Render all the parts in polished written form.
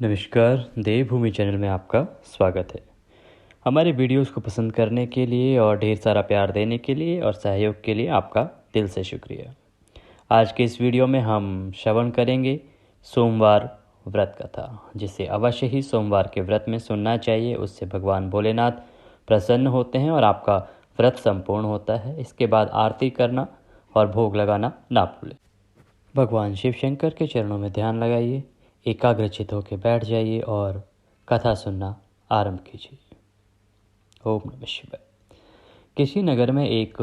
नमस्कार, देवभूमि चैनल में आपका स्वागत है। हमारे वीडियोस को पसंद करने के लिए और ढेर सारा प्यार देने के लिए और सहयोग के लिए आपका दिल से शुक्रिया। आज के इस वीडियो में हम श्रवण करेंगे सोमवार व्रत कथा, जिसे अवश्य ही सोमवार के व्रत में सुनना चाहिए। उससे भगवान भोलेनाथ प्रसन्न होते हैं और आपका व्रत संपूर्ण होता है। इसके बाद आरती करना और भोग लगाना ना भूलें। भगवान शिव शंकर के चरणों में ध्यान लगाइए, एकाग्रचित होकर बैठ जाइए और कथा सुनना आरंभ कीजिए। ओम नमः शिवाय। किसी नगर में एक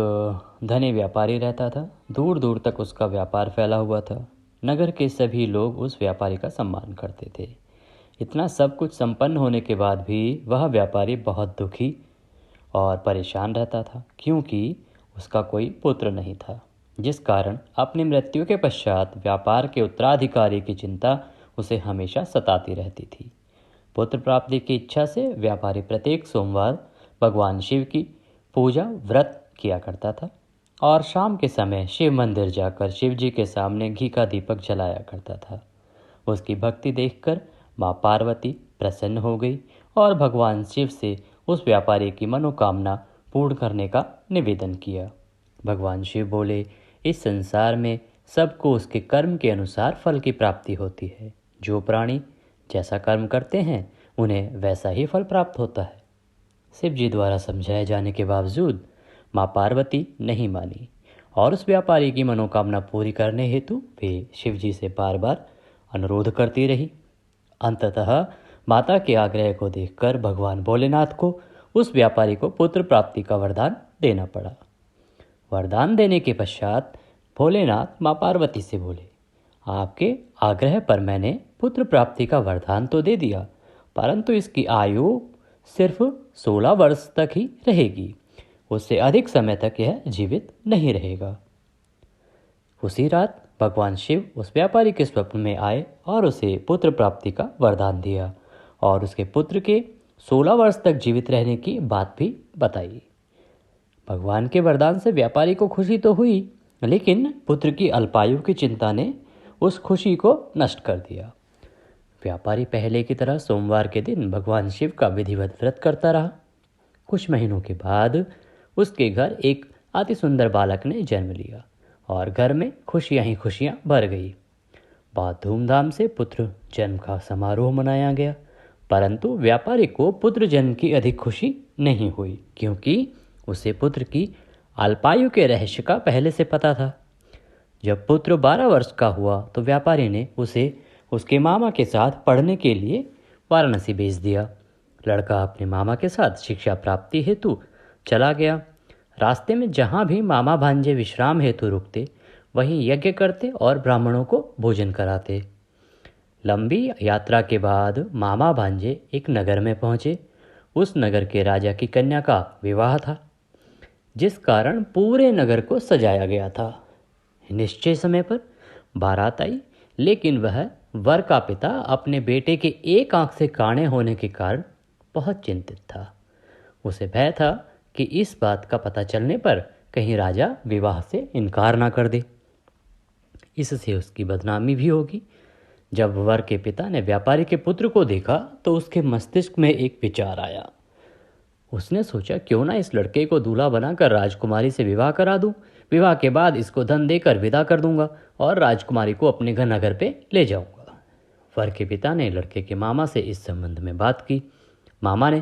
धनी व्यापारी रहता था। दूर दूर तक उसका व्यापार फैला हुआ था। नगर के सभी लोग उस व्यापारी का सम्मान करते थे। इतना सब कुछ संपन्न होने के बाद भी वह व्यापारी बहुत दुखी और परेशान रहता था, क्योंकि उसका कोई पुत्र नहीं था, जिस कारण अपनी मृत्यु के पश्चात व्यापार के उत्तराधिकारी की चिंता उसे हमेशा सताती रहती थी। पुत्र प्राप्ति की इच्छा से व्यापारी प्रत्येक सोमवार भगवान शिव की पूजा व्रत किया करता था और शाम के समय शिव मंदिर जाकर शिव जी के सामने घी का दीपक जलाया करता था। उसकी भक्ति देखकर माँ पार्वती प्रसन्न हो गई और भगवान शिव से उस व्यापारी की मनोकामना पूर्ण करने का निवेदन किया। भगवान शिव बोले, इस संसार में सबको उसके कर्म के अनुसार फल की प्राप्ति होती है। जो प्राणी जैसा कर्म करते हैं उन्हें वैसा ही फल प्राप्त होता है। शिव जी द्वारा समझाए जाने के बावजूद माँ पार्वती नहीं मानी और उस व्यापारी की मनोकामना पूरी करने हेतु वे शिव जी से बार बार अनुरोध करती रही। अंततः माता के आग्रह को देखकर भगवान भोलेनाथ को उस व्यापारी को पुत्र प्राप्ति का वरदान देना पड़ा। वरदान देने के पश्चात भोलेनाथ माँ पार्वती से बोले, आपके आग्रह पर मैंने पुत्र प्राप्ति का वरदान तो दे दिया, परंतु इसकी आयु सिर्फ 16 वर्ष तक ही रहेगी। उससे अधिक समय तक यह जीवित नहीं रहेगा। उसी रात भगवान शिव उस व्यापारी के स्वप्न में आए और उसे पुत्र प्राप्ति का वरदान दिया और उसके पुत्र के 16 वर्ष तक जीवित रहने की बात भी बताई। भगवान के वरदान से व्यापारी को खुशी तो हुई, लेकिन पुत्र की अल्पायु की चिंता ने उस खुशी को नष्ट कर दिया। व्यापारी पहले की तरह सोमवार के दिन भगवान शिव का विधिवत व्रत करता रहा। कुछ महीनों के बाद उसके घर एक अति सुंदर बालक ने जन्म लिया और घर में खुशियां ही खुशियां भर गई। बहुत धूमधाम से पुत्र जन्म का समारोह मनाया गया, परंतु व्यापारी को पुत्र जन्म की अधिक खुशी नहीं हुई, क्योंकि उसे पुत्र की अल्पायु के रहस्य का पहले से पता था। जब पुत्र 12 वर्ष का हुआ तो व्यापारी ने उसे उसके मामा के साथ पढ़ने के लिए वाराणसी भेज दिया। लड़का अपने मामा के साथ शिक्षा प्राप्ति हेतु चला गया। रास्ते में जहाँ भी मामा भांजे विश्राम हेतु रुकते, वहीं यज्ञ करते और ब्राह्मणों को भोजन कराते। लंबी यात्रा के बाद मामा भांजे एक नगर में पहुँचे। उस नगर के राजा की कन्या का विवाह था, जिस कारण पूरे नगर को सजाया गया था। निश्चय समय पर बारात आई, लेकिन वह वर का पिता अपने बेटे के एक आंख से काणे होने के कारण बहुत चिंतित था। उसे भय था कि इस बात का पता चलने पर कहीं राजा विवाह से इनकार ना कर दे, इससे उसकी बदनामी भी होगी। जब वर के पिता ने व्यापारी के पुत्र को देखा तो उसके मस्तिष्क में एक विचार आया। उसने सोचा, क्यों ना इस लड़के को दूल्हा बनाकर राजकुमारी से विवाह करा दूं। विवाह के बाद इसको धन देकर विदा कर दूंगा और राजकुमारी को अपने घर नगर पे ले जाऊंगा। वर के पिता ने लड़के के मामा से इस संबंध में बात की। मामा ने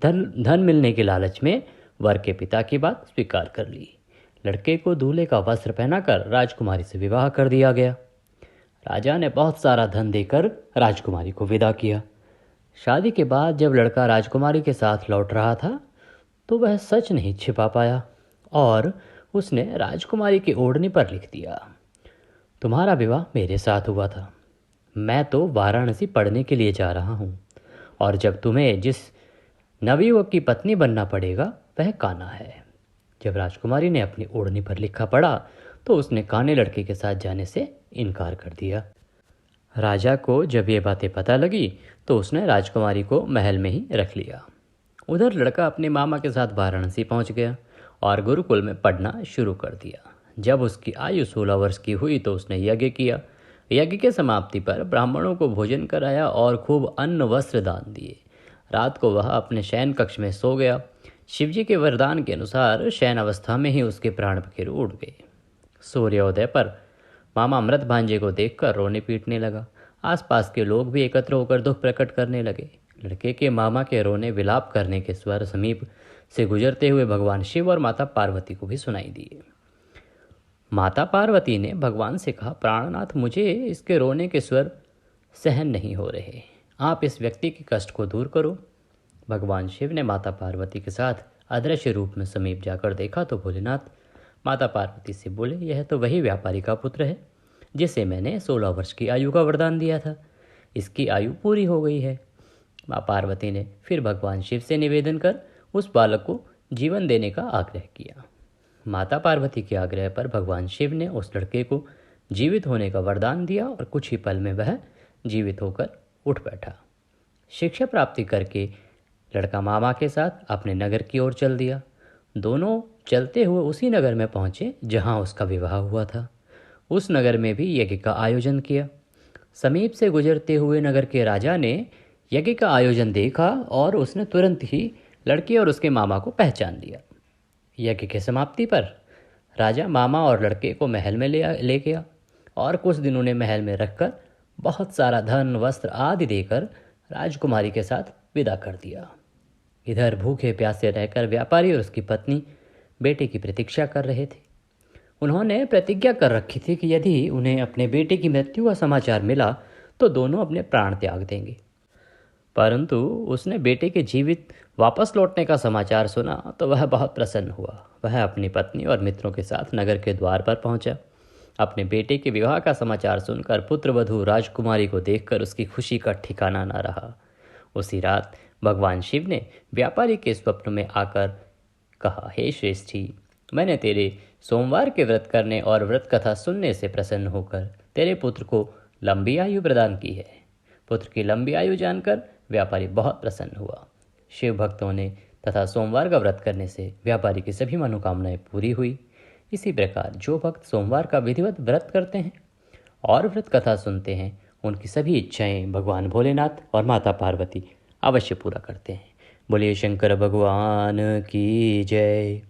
धन मिलने के लालच में वर के पिता की बात स्वीकार कर ली। लड़के को दूल्हे का वस्त्र पहनाकर राजकुमारी से विवाह कर दिया गया। राजा ने बहुत सारा धन देकर राजकुमारी को विदा किया। शादी के बाद जब लड़का राजकुमारी के साथ लौट रहा था तो वह सच नहीं छिपा पाया और उसने राजकुमारी की ओढ़नी पर लिख दिया, तुम्हारा विवाह मेरे साथ हुआ था। मैं तो वाराणसी पढ़ने के लिए जा रहा हूँ और जब तुम्हें जिस नवयुवक की पत्नी बनना पड़ेगा वह कान्हा है। जब राजकुमारी ने अपनी ओढ़नी पर लिखा पढ़ा तो उसने काने लड़के के साथ जाने से इनकार कर दिया। राजा को जब ये बातें पता लगी तो उसने राजकुमारी को महल में ही रख लिया। उधर लड़का अपने मामा के साथ वाराणसी पहुंच गया और गुरुकुल में पढ़ना शुरू कर दिया। जब उसकी आयु 16 वर्ष की हुई तो उसने यज्ञ किया। यज्ञ के समाप्ति पर ब्राह्मणों को भोजन कराया और खूब अन्न वस्त्र दान दिए। रात को वह अपने शयन कक्ष में सो गया। शिवजी के वरदान के अनुसार शयन अवस्था में ही उसके प्राण पखेरु उड़ गए। सूर्योदय पर मामा मृत भांजे को देखकर रोने पीटने लगा। आसपास के लोग भी एकत्र होकर दुख प्रकट करने लगे। लड़के के मामा के रोने विलाप करने के स्वर समीप से गुजरते हुए भगवान शिव और माता पार्वती को भी सुनाई दिए। माता पार्वती ने भगवान से कहा, प्राणनाथ, मुझे इसके रोने के स्वर सहन नहीं हो रहे, आप इस व्यक्ति के कष्ट को दूर करो। भगवान शिव ने माता पार्वती के साथ अदृश्य रूप में समीप जाकर देखा तो भोलेनाथ माता पार्वती से बोले, यह तो वही व्यापारी का पुत्र है जिसे मैंने 16 वर्ष की आयु का वरदान दिया था। इसकी आयु पूरी हो गई है। माँ पार्वती ने फिर भगवान शिव से निवेदन कर उस बालक को जीवन देने का आग्रह किया। माता पार्वती के आग्रह पर भगवान शिव ने उस लड़के को जीवित होने का वरदान दिया और कुछ ही पल में वह जीवित होकर उठ बैठा। शिक्षा प्राप्ति करके लड़का मामा के साथ अपने नगर की ओर चल दिया। दोनों चलते हुए उसी नगर में पहुंचे जहां उसका विवाह हुआ था। उस नगर में भी यज्ञ का आयोजन किया। समीप से गुजरते हुए नगर के राजा ने यज्ञ का आयोजन देखा और उसने तुरंत ही लड़के और उसके मामा को पहचान लिया। यज्ञ की समाप्ति पर राजा मामा और लड़के को महल में ले गया और कुछ दिन उन्हें महल में रखकर बहुत सारा धन वस्त्र आदि देकर राजकुमारी के साथ विदा कर दिया। इधर भूखे प्यासे रहकर व्यापारी और उसकी पत्नी बेटे की प्रतीक्षा कर रहे थे। उन्होंने प्रतिज्ञा कर रखी थी कि यदि उन्हें अपने बेटे की मृत्यु का समाचार मिला तो दोनों अपने प्राण त्याग देंगे। परंतु उसने बेटे के जीवित वापस लौटने का समाचार सुना तो वह बहुत प्रसन्न हुआ। वह अपनी पत्नी और मित्रों के साथ नगर के द्वार पर पहुंचा। अपने बेटे के विवाह का समाचार सुनकर पुत्रवधू राजकुमारी को देखकर उसकी खुशी का ठिकाना न रहा। उसी रात भगवान शिव ने व्यापारी के स्वप्न में आकर कहा, हे श्रेष्ठी, मैंने तेरे सोमवार के व्रत करने और व्रत कथा सुनने से प्रसन्न होकर तेरे पुत्र को लंबी आयु प्रदान की है। पुत्र की लंबी आयु जानकर व्यापारी बहुत प्रसन्न हुआ। शिव भक्तों ने तथा सोमवार का व्रत करने से व्यापारी की सभी मनोकामनाएं पूरी हुई। इसी प्रकार जो भक्त सोमवार का विधिवत व्रत करते हैं और व्रत कथा सुनते हैं उनकी सभी इच्छाएं भगवान भोलेनाथ और माता पार्वती अवश्य पूरा करते हैं। बोलिए शंकर भगवान की जय।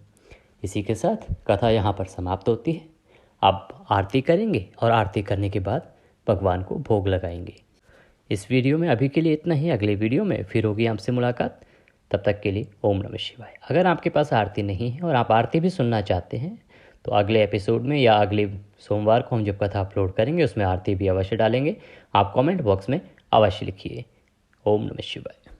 इसी के साथ कथा यहाँ पर समाप्त होती है। आप आरती करेंगे और आरती करने के बाद भगवान को भोग लगाएंगे। इस वीडियो में अभी के लिए इतना ही। अगले वीडियो में फिर होगी आपसे मुलाकात। तब तक के लिए ओम नमः शिवाय। अगर आपके पास आरती नहीं है और आप आरती भी सुनना चाहते हैं तो अगले एपिसोड में या अगले सोमवार को हम जब कथा अपलोड करेंगे उसमें आरती भी अवश्य डालेंगे। आप कमेंट बॉक्स में अवश्य लिखिए। ओम नमः शिवाय।